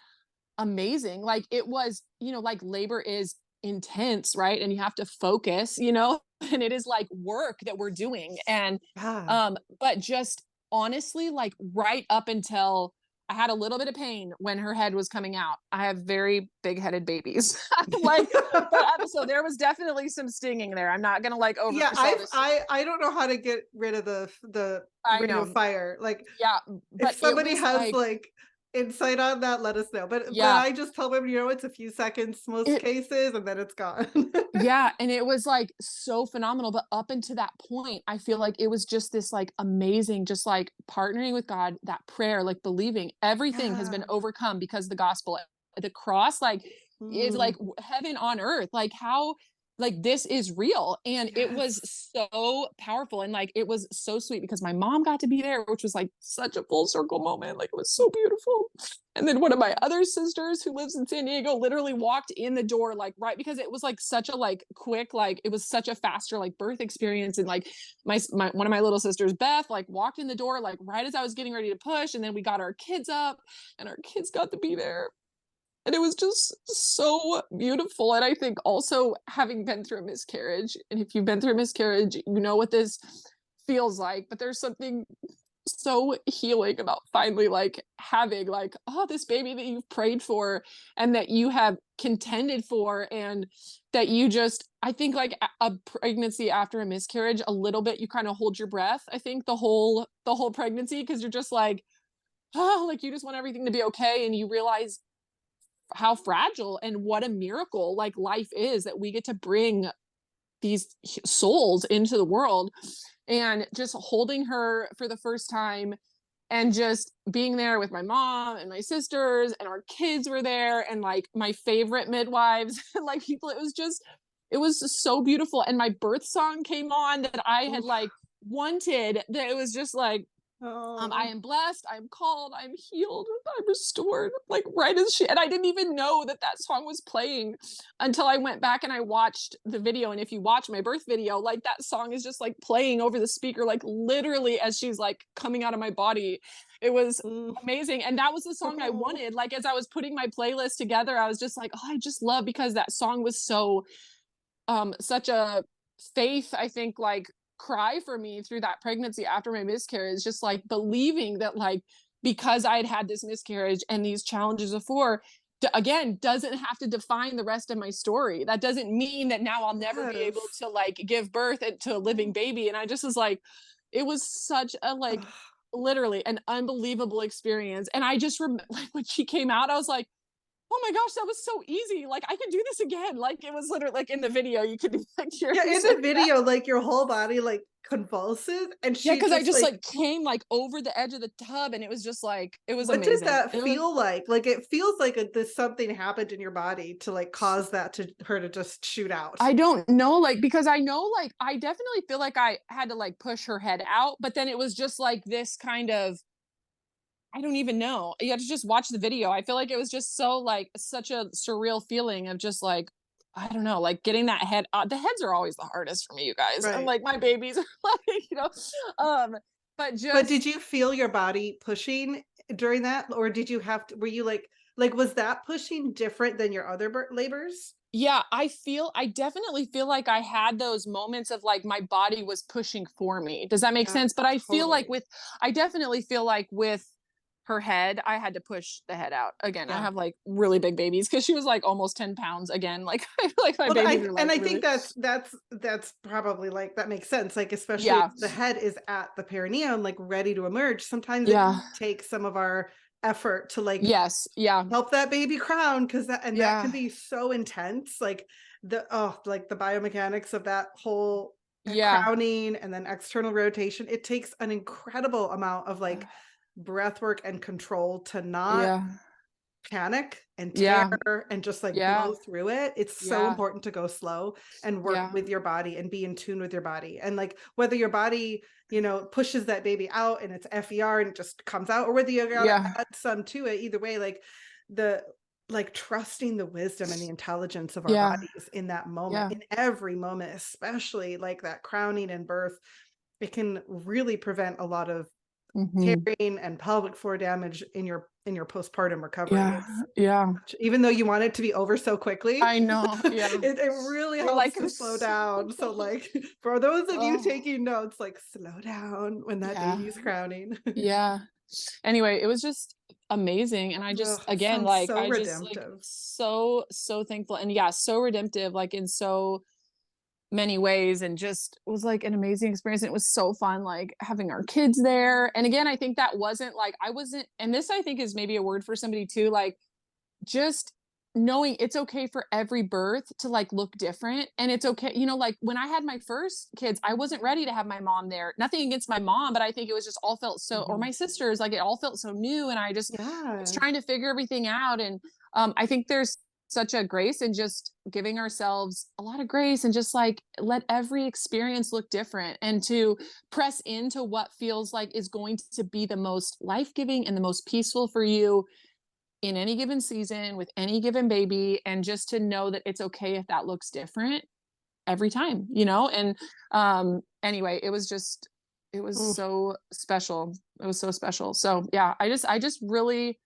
amazing. Like it was, like labor is intense, right? And you have to focus, and it is like work that we're doing. And Yeah. but just honestly, like right up until I had a little bit of pain when her head was coming out. I have very big-headed babies. Like, but so there was definitely some stinging there. I'm not gonna like Yeah, oversell this. I don't know how to get rid of the I ring of know. fire. Like, Yeah, if but it somebody was has like, like insight on that, let us know. But yeah, I just tell women, it's a few seconds most it cases, and then it's gone. yeah, and it was like so phenomenal. But up until that point, I feel like it was just this like amazing, just like partnering with God, that prayer, like believing everything has been Yeah. overcome because the gospel, the cross, like is like Mm, heaven on earth. Like how like this is real. And it was yes. so powerful. And like it was so sweet because my mom got to be there, which was like such a full circle moment. Like it was so beautiful. And then one of my other sisters who lives in San Diego literally walked in the door, like right because it was like such a like quick, like it was such a faster like birth experience. And like my one of my little sisters, Beth, like walked in the door like right as I was getting ready to push. And then we got our kids up and our kids got to be there. And it was just so beautiful. And I think also having been through a miscarriage, and if you've been through a miscarriage, you know what this feels like. But there's something so healing about finally like having like, oh, this baby that you've prayed for and that you have contended for, and that you just, I think like a pregnancy after a miscarriage, a little bit you kind of hold your breath. I think the whole pregnancy, because you're just like, oh, like you just want everything to be okay, and you realize how fragile and what a miracle like life is, that we get to bring these souls into the world. And just holding her for the first time and just being there with my mom and my sisters, and our kids were there, and like my favorite midwives and like people, it was so beautiful. And my birth song came on that I had Oof. like wanted, that it was just like, I Oh. am blessed, I'm called, I'm healed, I'm restored. Like right as she, and I didn't even know that that song was playing until I went back and I watched the video. And if you watch my birth video, like that song is just like playing over the speaker, like literally as she's like coming out of my body. It was Mm. amazing. And that was the song I Oh. wanted. Like as I was putting my playlist together, I was just like, oh, I just love, because that song was so such a faith, I think, like cry for me through that pregnancy after my miscarriage, just like believing that like because I had this miscarriage and these challenges before, again, doesn't have to define the rest of my story. That doesn't mean that now I'll never be able Yes. to like give birth to a living baby. And I just was like, it was such a like Ugh. literally an unbelievable experience. And I just like when she came out, I was like, oh my gosh, that was so easy. Like I could do this again. Like it was literally like in the video, you could like hear Yeah, her in say the that. video, like your whole body like convulses, and Yeah, she because I just just like, like came like over the edge of the tub, and it was just like it was what did amazing. that It was, feel like? Like, it feels like this something happened in your body to like cause that to her to just shoot out. I don't know, like because I know like I definitely feel like I had to like push her head out, but then it was just like this kind of, I don't even know. You have to just watch the video. I feel like it was just so like such a surreal feeling of just like, I don't know, like getting that head. The heads are always the hardest for me, you guys. And Right. like my babies are like, um, but But did just you feel your body pushing during that? Or did you have to, were you like, was that pushing different than your other labors? yeah, I definitely feel like I had those moments of like my body was pushing for me. Does that make Yeah, sense? But I feel like totally. with, I definitely feel like with her head, I had to push the head out. Again, I Yeah. have like really big babies because she was like almost 10 pounds again. Like I feel like my Well, babies are and like I think really, that's probably like, that makes sense. Like, especially if yeah, the head is at the perineum, like ready to emerge. Sometimes it yeah, can take some of our effort to like yes, yeah, help that baby crown, because that can yeah, be so intense. Like like the biomechanics of that whole yeah, crowning and then external rotation. It takes an incredible amount of like breath work and control to not yeah, panic and tear yeah, and just like blow yeah, through it. It's so yeah, important to go slow and work yeah, with your body and be in tune with your body. And like whether your body, pushes that baby out and it's FER and it just comes out, or whether you gotta yeah, add some to it, either way, like the like trusting the wisdom and the intelligence of our yeah, bodies in that moment, yeah, in every moment, especially like that crowning and birth, it can really prevent a lot of Mhm. tearing and pelvic floor damage in your postpartum recovery. Yeah. It's Yeah. even though you want it to be over so quickly, I know. Yeah. it really You're helps like, to "I'm slow so down. So like for those of you oh, taking notes, like slow down when that yeah. baby's crowning. Yeah. Anyway, it was just amazing, and I just Oh, it again, sounds like, so I just, like, redemptive. so thankful, and yeah, so redemptive, like, in so many ways, and just was, like, an amazing experience, and it was so fun, like, having our kids there, and again, I think that wasn't, like, I wasn't, and this I think is maybe a word for somebody too, like, just knowing it's okay for every birth to like look different, and it's okay, like when I had my first kids, I wasn't ready to have my mom there. Nothing against my mom, but I think it was just all felt so, or Mhm. my sisters, like it all felt so new, and I just was Yeah. trying to figure everything out. And I think there's such a grace in just giving ourselves a lot of grace, and just like let every experience look different, and to press into what feels like is going to be the most life-giving and the most peaceful for you in any given season with any given baby, and just to know that it's okay if that looks different every time, and anyway, it was just, it was Mm, so special. It was so special. So yeah, I just really,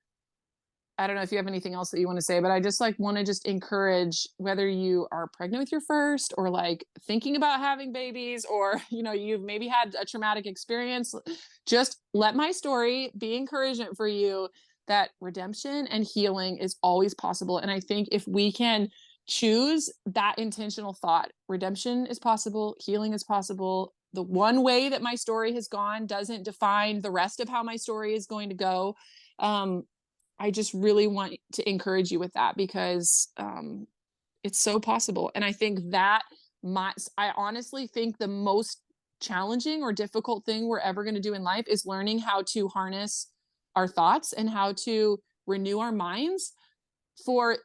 I don't know if you have anything else that you want to say, but I just like want to just encourage, whether you are pregnant with your first, or like thinking about having babies, or you've maybe had a traumatic experience, just let my story be encouragement for you, that redemption and healing is always possible. And I think if we can choose that intentional thought, redemption is possible, healing is possible. The one way that my story has gone doesn't define the rest of how my story is going to go. Um, I just really want to encourage you with that, because it's so possible. And I think that I honestly think the most challenging or difficult thing we're ever going to do in life is learning how to harness our thoughts, and how to renew our minds for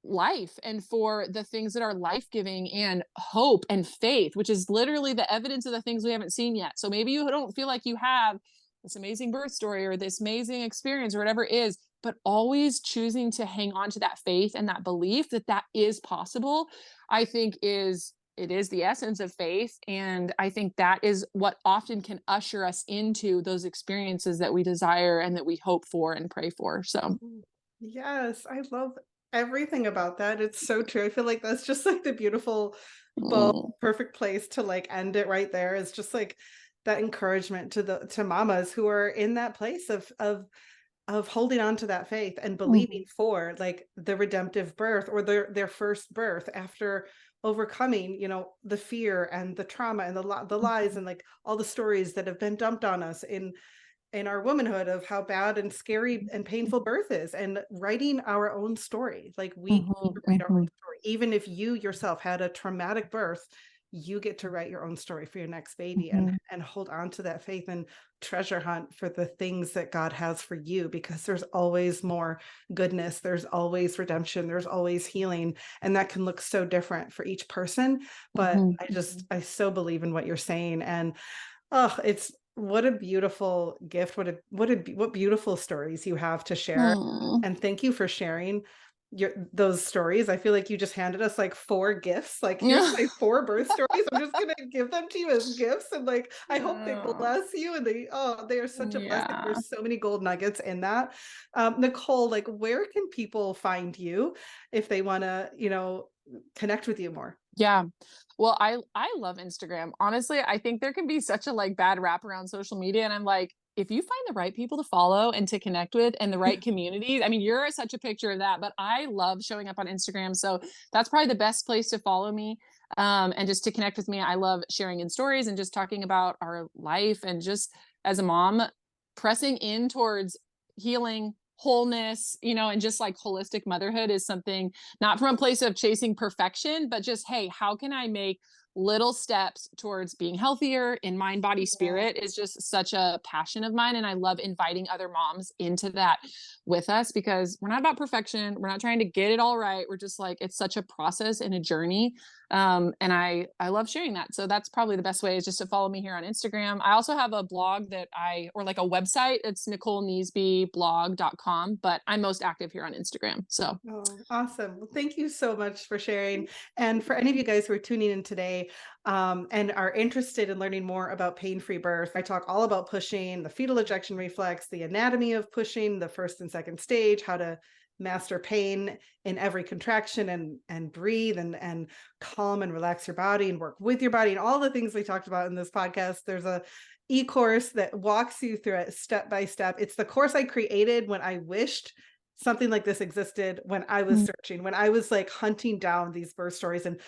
life, and for the things that are life-giving, and hope and faith, which is literally the evidence of the things we haven't seen yet. So maybe you don't feel like you have this amazing birth story or this amazing experience or whatever it is, but always choosing to hang on to that faith and that belief that that is possible, I think it is the essence of faith. And I think that is what often can usher us into those experiences that we desire and that we hope for and pray for. So mm. Yes, I love everything about that. It's so true. I feel like that's just like the beautiful bow, mm, perfect place to like end it right there. Is just like that encouragement to the to mamas who are in that place of holding on to that faith and believing mhm, for like the redemptive birth, or their first birth after overcoming, the fear and the trauma and the lies mhm, and like all the stories that have been dumped on us in our womanhood of how bad and scary and painful birth is, and writing our own story. Like we get mhm, to write our own mhm, story. Even if you yourself had a traumatic birth, you get to write your own story for your next baby, and mhm, hold on to that faith and treasure hunt for the things that God has for you, because there's always more goodness, there's always redemption, there's always healing, and that can look so different for each person. But mhm, I so believe in what you're saying. And oh, it's what a beautiful gift. What beautiful stories you have to share. mm. And thank you for sharing those stories. I feel like you just handed us like four gifts. Like, here's Yeah. my four birth stories. I'm just gonna give them to you as gifts. And like I hope they Oh, bless you. And they are such a blessing. yeah. There's so many gold nuggets in that. Nicole, like where can people find you if they wanna, connect with you more? Yeah. Well, I love Instagram. Honestly, I think there can be such a like bad rap around social media, and I'm like, if you find the right people to follow and to connect with, and the right communities, I mean, you're such a picture of that. But I love showing up on Instagram, so that's probably the best place to follow me, and just to connect with me. I love sharing in stories and just talking about our life, and just as a mom, pressing in towards healing, wholeness, and just like holistic motherhood is something, not from a place of chasing perfection, but just, hey, how can I make little steps towards being healthier in mind, body, Yeah. spirit, is just such a passion of mine. And I love inviting other moms into that with us, because we're not about perfection. We're not trying to get it all right. We're just like, it's such a process and a journey. And I love sharing that. So that's probably the best way, is just to follow me here on Instagram. I also have a blog or like a website. It's NicoleNeesbyblog.com, but I'm most active here on Instagram. So Oh, awesome. Well, thank you so much for sharing. And for any of you guys who are tuning in today and are interested in learning more about pain-free birth, I talk all about pushing, the fetal ejection reflex, the anatomy of pushing, the first and second stage, how to master pain in every contraction and breathe and calm and relax your body and work with your body and all the things we talked about in this podcast. There's a e-course that walks you through it step by step. It's the course I created when I wished something like this existed, when I was searching, when I was like hunting down these birth stories and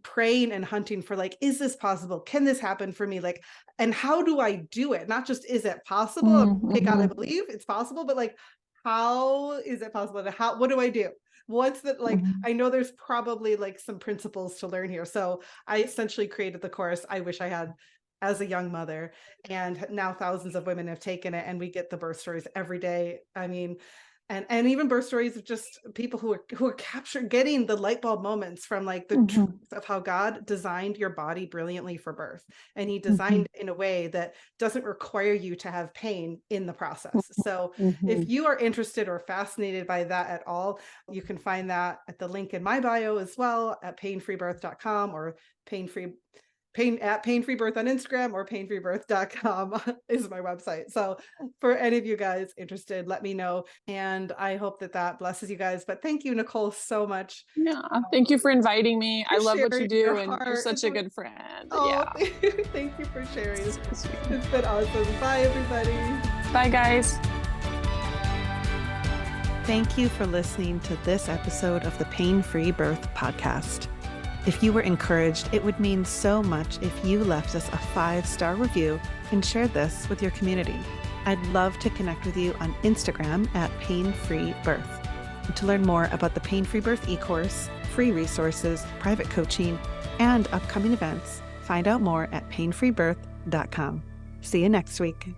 praying and hunting for like, is this possible? Can this happen for me? Like, and how do I do it? Not just is it possible? Okay, God, I believe it's possible, but like, how is it possible? What do I do? What's the like? I know there's probably like some principles to learn here. So I essentially created the course I wish I had as a young mother, and now thousands of women have taken it, and we get the birth stories every day. I mean, and even birth stories of just people who are getting the light bulb moments from like the truth of how God designed your body brilliantly for birth. And he designed it in a way that doesn't require you to have pain in the process. So if you are interested or fascinated by that at all, you can find that at the link in my bio as well, at painfreebirth.com or pain-free birth on Instagram, or painfreebirth.com is my website. So for any of you guys interested, let me know. And I hope that blesses you guys. But thank you, Nicole, so much. yeah, thank you for inviting me. I love what you Sharing your do, and you're heart. such a good friend. Oh, Yeah. thank you for sharing. It's been awesome. Bye, everybody. Bye, guys. Thank you for listening to this episode of the Pain-Free Birth Podcast. If you were encouraged, it would mean so much if you left us a 5-star review and shared this with your community. I'd love to connect with you on Instagram at painfreebirth. And to learn more about the Pain-Free Birth e-course, free resources, private coaching, and upcoming events, find out more at painfreebirth.com. See you next week.